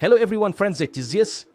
Hello everyone friends, it is yes,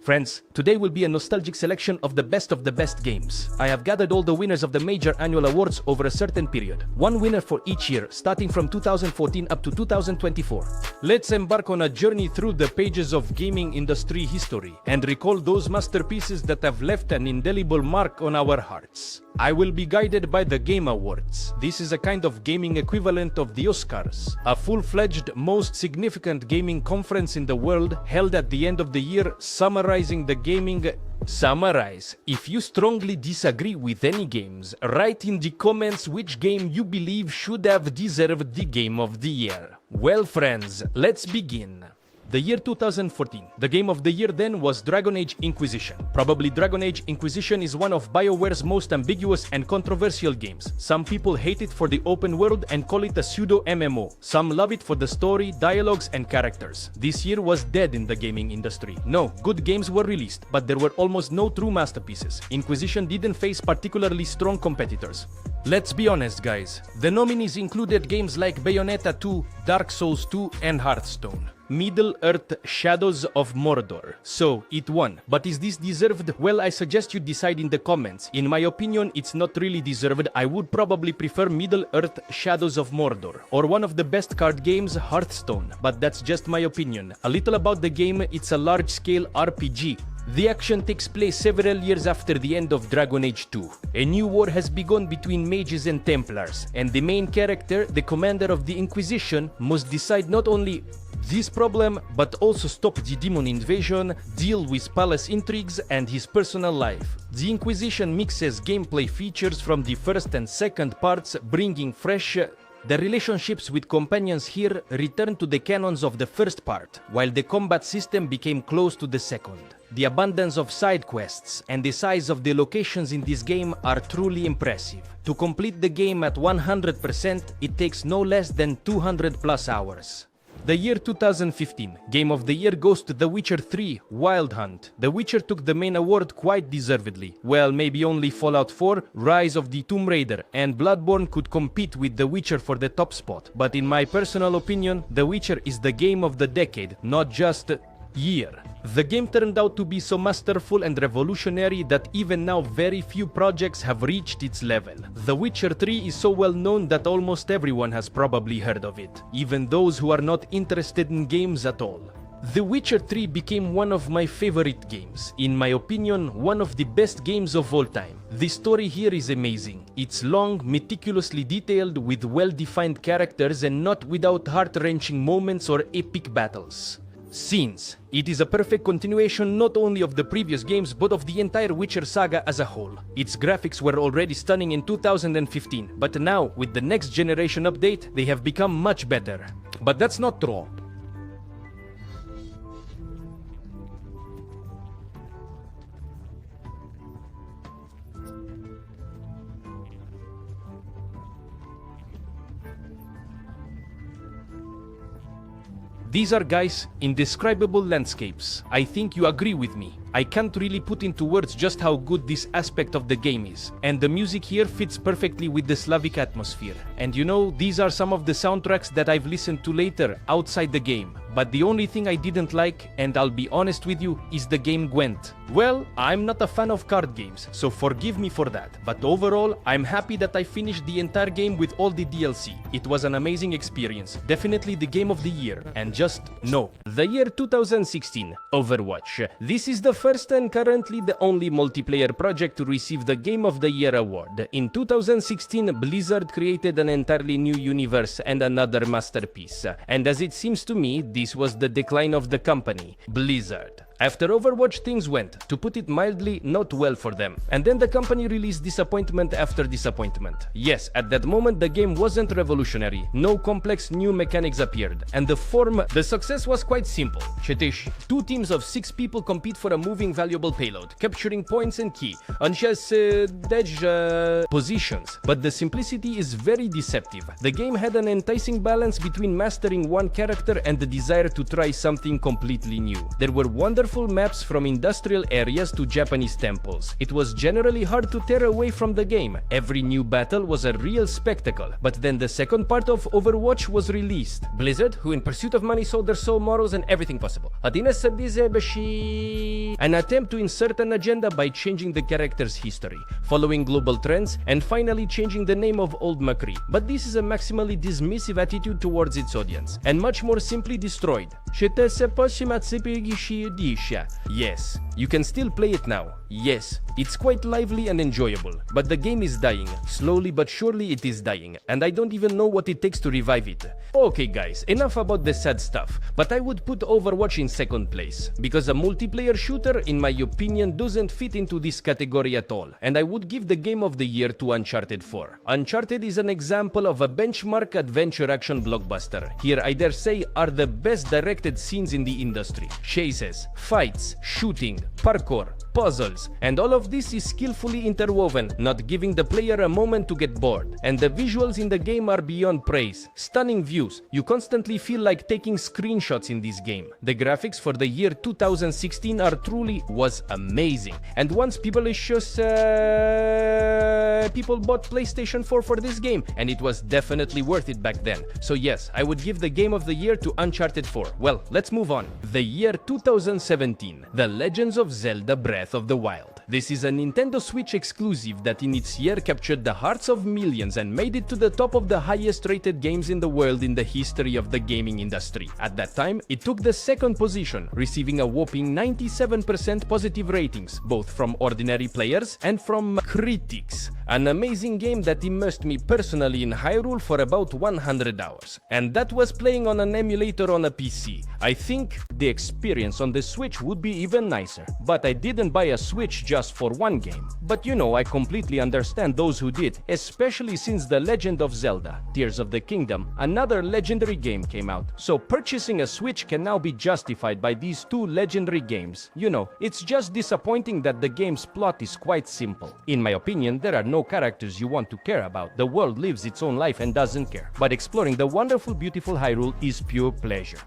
Friends, today will be a nostalgic selection of the best games. I have gathered all the winners of the major annual awards over a certain period. One winner for each year, starting from 2014 up to 2024. Let's embark on a journey through the pages of gaming industry history and recall those masterpieces that have left an indelible mark on our hearts. I will be guided by the Game Awards. This is a kind of gaming equivalent of the Oscars, a full-fledged, most significant gaming conference in the world held at the end of the year, summarizing the gaming. Summarize. If you strongly disagree with any games, write in the comments which game you believe should have deserved the Game of the Year. Well friends, let's begin. The year 2014. The game of the year then was Dragon Age Inquisition. Probably Dragon Age Inquisition is one of BioWare's most ambiguous and controversial games. Some people hate it for the open world and call it a pseudo-MMO. Some love it for the story, dialogues and characters. This year was dead in the gaming industry. No, good games were released, but there were almost no true masterpieces. Inquisition didn't face particularly strong competitors. Let's be honest guys, the nominees included games like Bayonetta 2, Dark Souls 2 and Hearthstone. Middle-earth Shadows of Mordor. So, it won. But is this deserved? Well, I suggest you decide in the comments. In my opinion, it's not really deserved. I would probably prefer Middle-earth Shadows of Mordor. Or one of the best card games, Hearthstone. But that's just my opinion. A little about the game, it's a large-scale RPG. The action takes place several years after the end of Dragon Age 2. A new war has begun between mages and Templars, and the main character, the commander of the Inquisition, must decide not only this problem, but also stop the demon invasion, deal with palace intrigues and his personal life. The Inquisition mixes gameplay features from the first and second parts, bringing fresh. The relationships with companions here return to the canons of the first part, while the combat system became close to the second. The abundance of side quests and the size of the locations in this game are truly impressive. To complete the game at 100%, it takes no less than 200 plus hours. The year 2015. Game of the Year goes to The Witcher 3 Wild Hunt. The Witcher took the main award quite deservedly. Well, maybe only Fallout 4, Rise of the Tomb Raider and Bloodborne could compete with The Witcher for the top spot. But in my personal opinion, The Witcher is the game of the decade, not just year. The game turned out to be so masterful and revolutionary that even now very few projects have reached its level. The Witcher 3 is so well known that almost everyone has probably heard of it, even those who are not interested in games at all. The Witcher 3 became one of my favorite games. In my opinion, one of the best games of all time. The story here is amazing. It's long, meticulously detailed, with well-defined characters and not without heart-wrenching moments or epic battles. Scenes. It is a perfect continuation not only of the previous games but of the entire Witcher saga as a whole. Its graphics were already stunning in 2015, but now, with the next generation update, they have become much better. But that's not true. These are, guys, indescribable landscapes. I think you agree with me. I can't really put into words just how good this aspect of the game is. And the music here fits perfectly with the Slavic atmosphere. And you know, these are some of the soundtracks that I've listened to later, outside the game. But the only thing I didn't like, and I'll be honest with you, is the game Gwent. Well, I'm not a fan of card games, so forgive me for that. But overall, I'm happy that I finished the entire game with all the DLC. It was an amazing experience. Definitely the game of the year. And just no. The year 2016. Overwatch. This is the first and currently the only multiplayer project to receive the Game of the Year award. In 2016, Blizzard created an entirely new universe and another masterpiece. And as it seems to me, this was the decline of the company, Blizzard. After Overwatch, things went, to put it mildly, not well for them. And then the company released disappointment after disappointment. Yes, at that moment the game wasn't revolutionary, no complex new mechanics appeared, and the success was quite simple. Citești, 2 teams of 6 people compete for a moving valuable payload, capturing points and key, on positions. But the simplicity is very deceptive. The game had an enticing balance between mastering one character and the desire to try something completely new. There were wonderful colorful maps from industrial areas to Japanese temples. It was generally hard to tear away from the game. Every new battle was a real spectacle. But then the second part of Overwatch was released. Blizzard, who in pursuit of money sold their soul, morals, and everything possible. An attempt to insert an agenda by changing the character's history, following global trends, and finally changing the name of Old McCree. But this is a maximally dismissive attitude towards its audience, and much more simply destroyed. Yes, you can still play it now. Yes, it's quite lively and enjoyable, but the game is dying. Slowly but surely it is dying, and I don't even know what it takes to revive it. Okay guys, enough about the sad stuff, but I would put Overwatch in second place, because a multiplayer shooter, in my opinion, doesn't fit into this category at all, and I would give the Game of the Year to Uncharted 4. Uncharted is an example of a benchmark adventure action blockbuster. Here, I dare say, are the best directed scenes in the industry. Chases, fights, shooting, parkour, puzzles, and all of this is skillfully interwoven, not giving the player a moment to get bored. And the visuals in the game are beyond praise. Stunning views. You constantly feel like taking screenshots in this game. The graphics for the year 2016 are truly was amazing. And once people bought PlayStation 4 for this game, and it was definitely worth it back then. So yes, I would give the Game of the Year to Uncharted 4. Well, let's move on. The year 2017. The Legends of Zelda Breath of the Wild. This is a Nintendo Switch exclusive that in its year captured the hearts of millions and made it to the top of the highest rated games in the world in the history of the gaming industry. At that time, it took the second position, receiving a whopping 97% positive ratings, both from ordinary players and from critics. An amazing game that immersed me personally in Hyrule for about 100 hours. And that was playing on an emulator on a PC. I think the experience on the Switch would be even nicer. But I didn't buy a Switch just for one game. But you know, I completely understand those who did, especially since The Legend of Zelda, Tears of the Kingdom, another legendary game came out. So purchasing a Switch can now be justified by these two legendary games. You know, it's just disappointing that the game's plot is quite simple. In my opinion, there are no characters you want to care about. The world lives its own life and doesn't care. But exploring the wonderful, beautiful Hyrule is pure pleasure.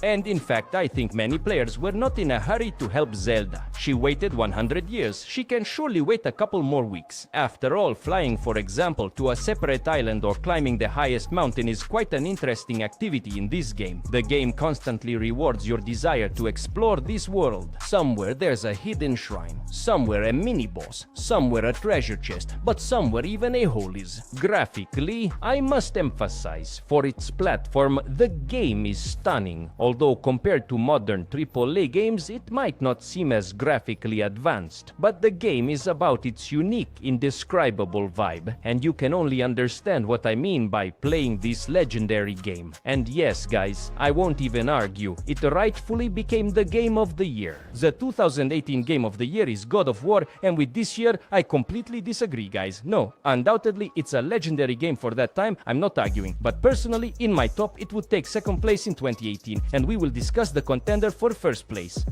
And in fact, I think many players were not in a hurry to help Zelda. She waited 100 years. She can surely wait a couple more weeks. After all, flying, for example, to a separate island or climbing the highest mountain is quite an interesting activity in this game. The game constantly rewards your desire to explore this world. Somewhere there's a hidden shrine, somewhere a mini-boss, somewhere a treasure chest, but somewhere even a hole is. Graphically, I must emphasize, for its platform, the game is stunning. Although compared to modern AAA games, it might not seem as graphically advanced. But the game is about its unique, indescribable vibe, and you can only understand what I mean by playing this legendary game. And yes, guys, I won't even argue, it rightfully became the Game of the Year. The 2018 Game of the Year is God of War, and with this year, I completely disagree, guys. No, undoubtedly, it's a legendary game for that time, I'm not arguing. But personally, in my top, it would take second place in 2018, and we will discuss the contender for first place.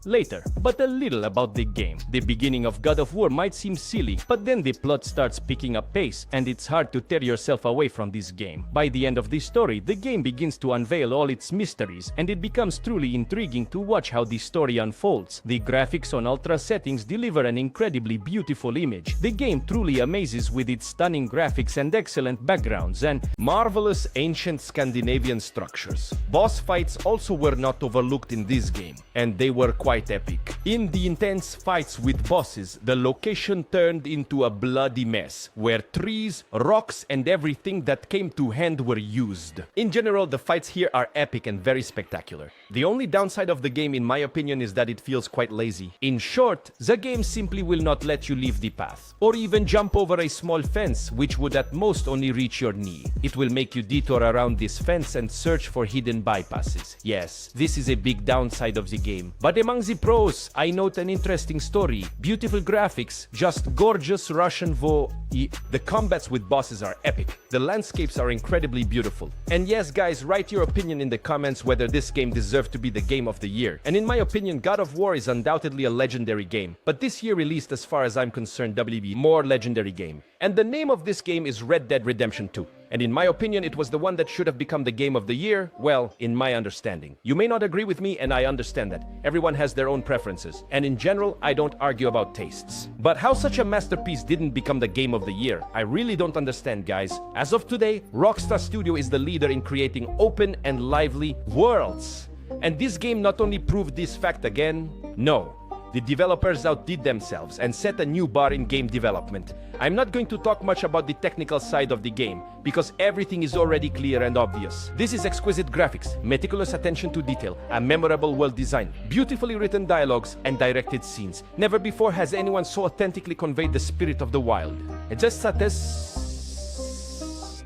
Later. But a little about the game. The beginning of God of War might seem silly, but then the plot starts picking up pace, and it's hard to tear yourself away from this game. By the end of this story, the game begins to unveil all its mysteries, and it becomes truly intriguing to watch how the story unfolds. The graphics on ultra settings deliver an incredibly beautiful image. The game truly amazes with its stunning graphics and excellent backgrounds and marvelous ancient Scandinavian structures. Boss fights also were not overlooked in this game, and they were quite epic. In the intense fights with bosses, the location turned into a bloody mess, where trees, rocks, and everything that came to hand were used. In general, the fights here are epic and very spectacular. The only downside of the game, in my opinion, is that it feels quite lazy. In short, the game simply will not let you leave the path, or even jump over a small fence, which would at most only reach your knee. It will make you detour around this fence and search for hidden bypasses. Yes, this is a big downside of the game. But among the pros, I note an interesting story, beautiful graphics, just gorgeous Russian The combats with bosses are epic. The landscapes are incredibly beautiful. And yes, guys, write your opinion in the comments whether this game deserved to be the Game of the Year. And in my opinion, God of War is undoubtedly a legendary game. But this year released, as far as I'm concerned, WB more legendary game. And the name of this game is Red Dead Redemption 2. And in my opinion, it was the one that should have become the game of the year, well, in my understanding. You may not agree with me, and I understand that. Everyone has their own preferences. And in general, I don't argue about tastes. But how such a masterpiece didn't become the game of the year, I really don't understand, guys. As of today, Rockstar Studio is the leader in creating open and lively worlds. And this game not only proved this fact again, no. The developers outdid themselves and set a new bar in game development. I'm not going to talk much about the technical side of the game, because everything is already clear and obvious. This is exquisite graphics, meticulous attention to detail, a memorable world design, beautifully written dialogues, and directed scenes. Never before has anyone so authentically conveyed the spirit of the wild. And just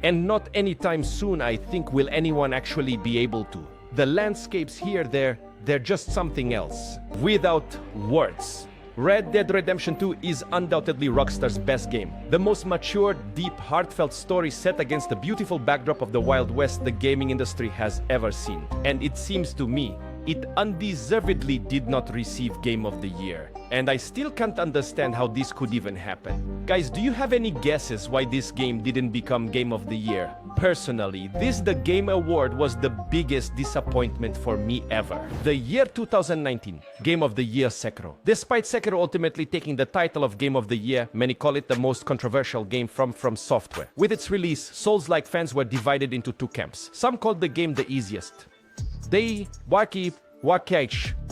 and not anytime soon, I think, will anyone actually be able to. The landscapes here, they're just something else. Without words. Red Dead Redemption 2 is undoubtedly Rockstar's best game. The most mature, deep, heartfelt story set against the beautiful backdrop of the Wild West the gaming industry has ever seen. And it seems to me, it undeservedly did not receive Game of the Year. And I still can't understand how this could even happen. Guys, do you have any guesses why this game didn't become Game of the Year? Personally, this The Game Award was the biggest disappointment for me ever. The year 2019, Game of the Year Sekiro. Despite Sekiro ultimately taking the title of Game of the Year, many call it the most controversial game from Software. With its release, Souls-like fans were divided into two camps. Some called the game the easiest.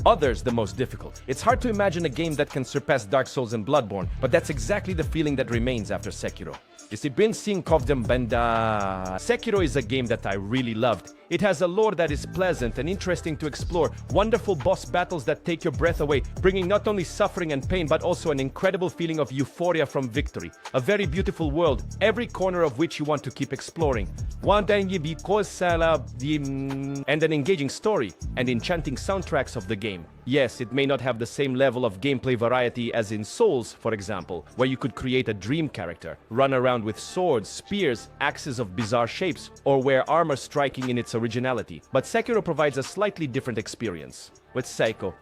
Others the most difficult. It's hard to imagine a game that can surpass Dark Souls and Bloodborne, but that's exactly the feeling that remains after Sekiro. Sekiro is a game that I really loved. It has a lore that is pleasant and interesting to explore, wonderful boss battles that take your breath away, bringing not only suffering and pain but also an incredible feeling of euphoria from victory. A very beautiful world, every corner of which you want to keep exploring. And an engaging story and enchanting soundtracks of the game. Yes, it may not have the same level of gameplay variety as in Souls, for example, where you could create a dream character, run around with swords, spears, axes of bizarre shapes, or wear armor striking in its originality. But Sekiro provides a slightly different experience. With Sekiro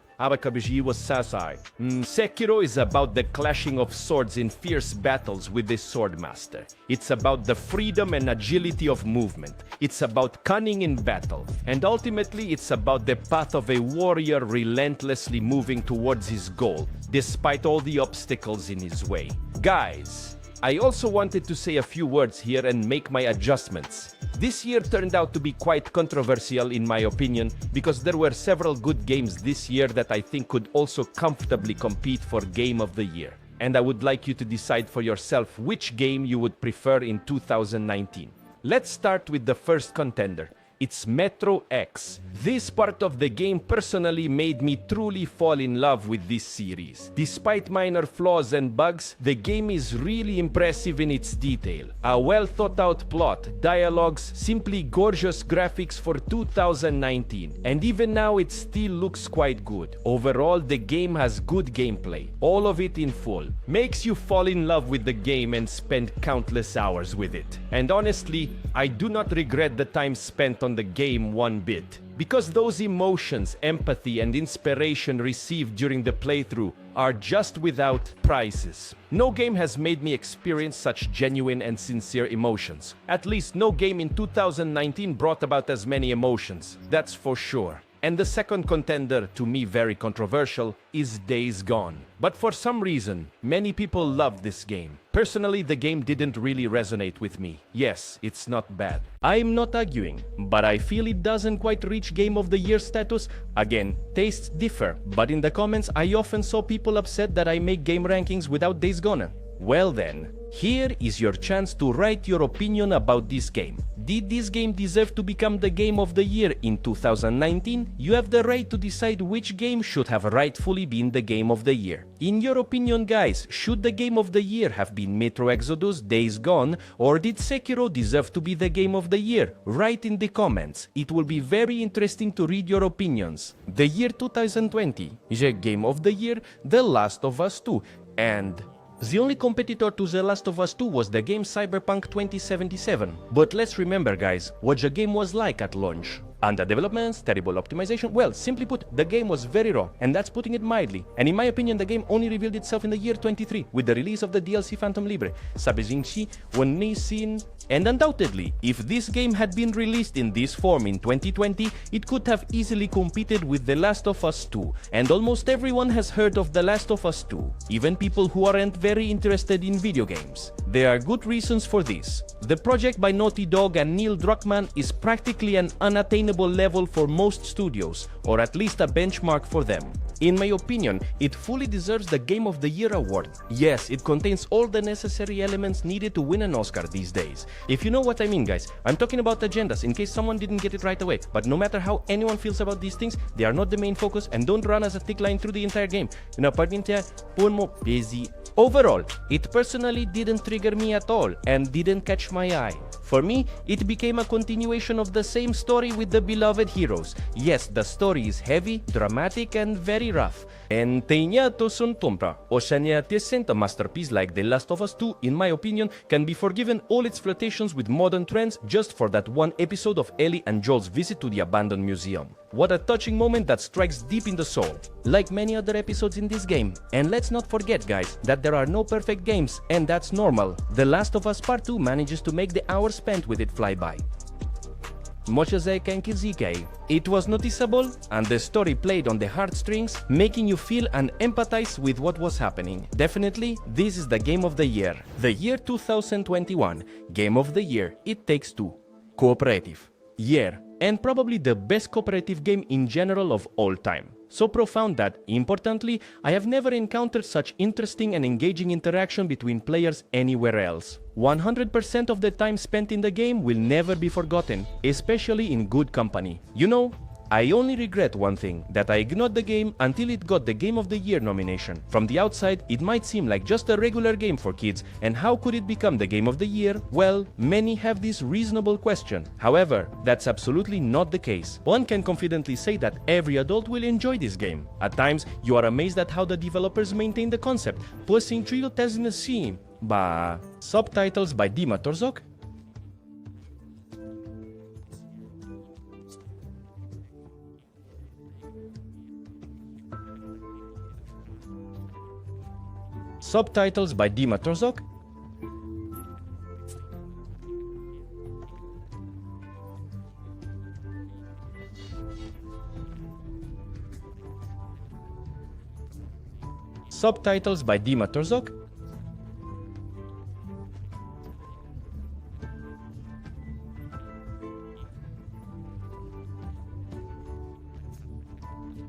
is about the clashing of swords in fierce battles with the swordmaster. It's about the freedom and agility of movement. It's about cunning in battle. And ultimately, it's about the path of a warrior relentlessly moving towards his goal, despite all the obstacles in his way. Guys, I also wanted to say a few words here and make my adjustments. This year turned out to be quite controversial in my opinion, because there were several good games this year that I think could also comfortably compete for Game of the Year. And I would like you to decide for yourself which game you would prefer in 2019. Let's start with the first contender. It's Metro X. This part of the game personally made me truly fall in love with this series. Despite minor flaws and bugs, the game is really impressive in its detail. A well thought out plot, dialogues, simply gorgeous graphics for 2019. And even now it still looks quite good. Overall, the game has good gameplay, all of it in full. Makes you fall in love with the game and spend countless hours with it. And honestly, I do not regret the time spent on the game one bit, because those emotions, empathy, and inspiration received during the playthrough are just without prices. No game has made me experience such genuine and sincere emotions. At least no game in 2019 brought about as many emotions, that's for sure. And the second contender, to me very controversial, is Days Gone. But for some reason, many people loved this game. Personally, the game didn't really resonate with me. Yes, it's not bad. I'm not arguing, but I feel it doesn't quite reach Game of the Year status. Again, tastes differ, but in the comments I often saw people upset that I make game rankings without Days Gone. Well then, here is your chance to write your opinion about this game. Did this game deserve to become the Game of the Year in 2019? You have the right to decide which game should have rightfully been the Game of the Year. In your opinion, guys, should the Game of the Year have been Metro Exodus, Days Gone, or did Sekiro deserve to be the Game of the Year? Write in the comments. It will be very interesting to read your opinions. The year 2020, the Game of the Year, The Last of Us 2, and the only competitor to The Last of Us 2 was the game Cyberpunk 2077. But let's remember, guys, what the game was like at launch. Underdevelopments, terrible optimization. Well, simply put, the game was very raw, and that's putting it mildly. And in my opinion, the game only revealed itself in the year 23 with the release of the DLC Phantom Libre, Sabejingshi, Wonisin, and undoubtedly, if this game had been released in this form in 2020, it could have easily competed with The Last of Us 2, and almost everyone has heard of The Last of Us 2, even people who aren't very interested in video games. There are good reasons for this. The project by Naughty Dog and Neil Druckmann is practically an unattainable level for most studios, or at least a benchmark for them. In my opinion, it fully deserves the Game of the Year award. Yes, it contains all the necessary elements needed to win an Oscar these days. If you know what I mean, guys, I'm talking about agendas in case someone didn't get it right away. But no matter how anyone feels about these things, they are not the main focus and don't run as a thick line through the entire game. Busy. Overall, it personally didn't trigger me at all and didn't catch my eye. For me, it became a continuation of the same story with the beloved heroes. Yes, the story is heavy, dramatic, and very rough. And Teinato sun tompra, Oshania Tiesent, a masterpiece like The Last of Us 2, in my opinion, can be forgiven all its flirtations with modern trends just for that one episode of Ellie and Joel's visit to the abandoned museum. What a touching moment that strikes deep in the soul. Like many other episodes in this game. And let's not forget, guys, that there are no perfect games, and that's normal. The Last of Us Part 2 manages to make the hours spent with it fly by. It was noticeable, and the story played on the heartstrings, making you feel and empathize with what was happening. Definitely, this is the Game of the Year. The year 2021. Game of the Year, It Takes Two. Cooperative. Year, and probably the best cooperative game in general of all time. So profound that, importantly, I have never encountered such interesting and engaging interaction between players anywhere else. 100% of the time spent in the game will never be forgotten, especially in good company. You know, I only regret one thing, that I ignored the game until it got the Game of the Year nomination. From the outside, it might seem like just a regular game for kids, and how could it become the Game of the Year? Well, many have this reasonable question. However, that's absolutely not the case. One can confidently say that every adult will enjoy this game. At times, you are amazed at how the developers maintain the concept. Subtitles by Dima Torzok. Subtitles by Dima Torzok. Subtitles by Dima Torzok.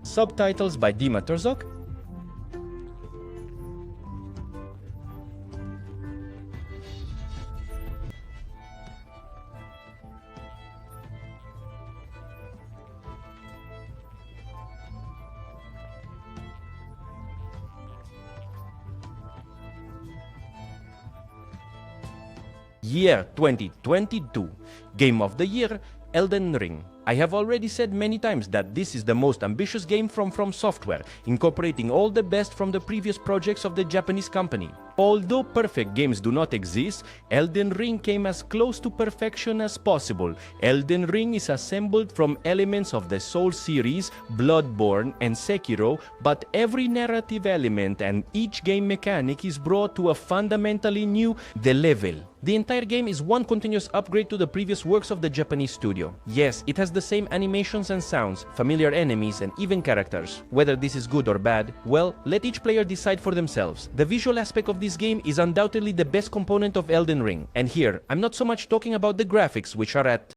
Subtitles by Dima Torzok. Year 2022. Game of the Year, Elden Ring. I have already said many times that this is the most ambitious game from Software, incorporating all the best from the previous projects of the Japanese company. Although perfect games do not exist, Elden Ring came as close to perfection as possible. Elden Ring is assembled from elements of the Soul series, Bloodborne, and Sekiro, but every narrative element and each game mechanic is brought to a fundamentally new level. The entire game is one continuous upgrade to the previous works of the Japanese studio. Yes, it has the same animations and sounds, familiar enemies, and even characters. Whether this is good or bad, well, let each player decide for themselves. The visual aspect of this game is undoubtedly the best component of Elden Ring. And here, I'm not so much talking about the graphics, which are at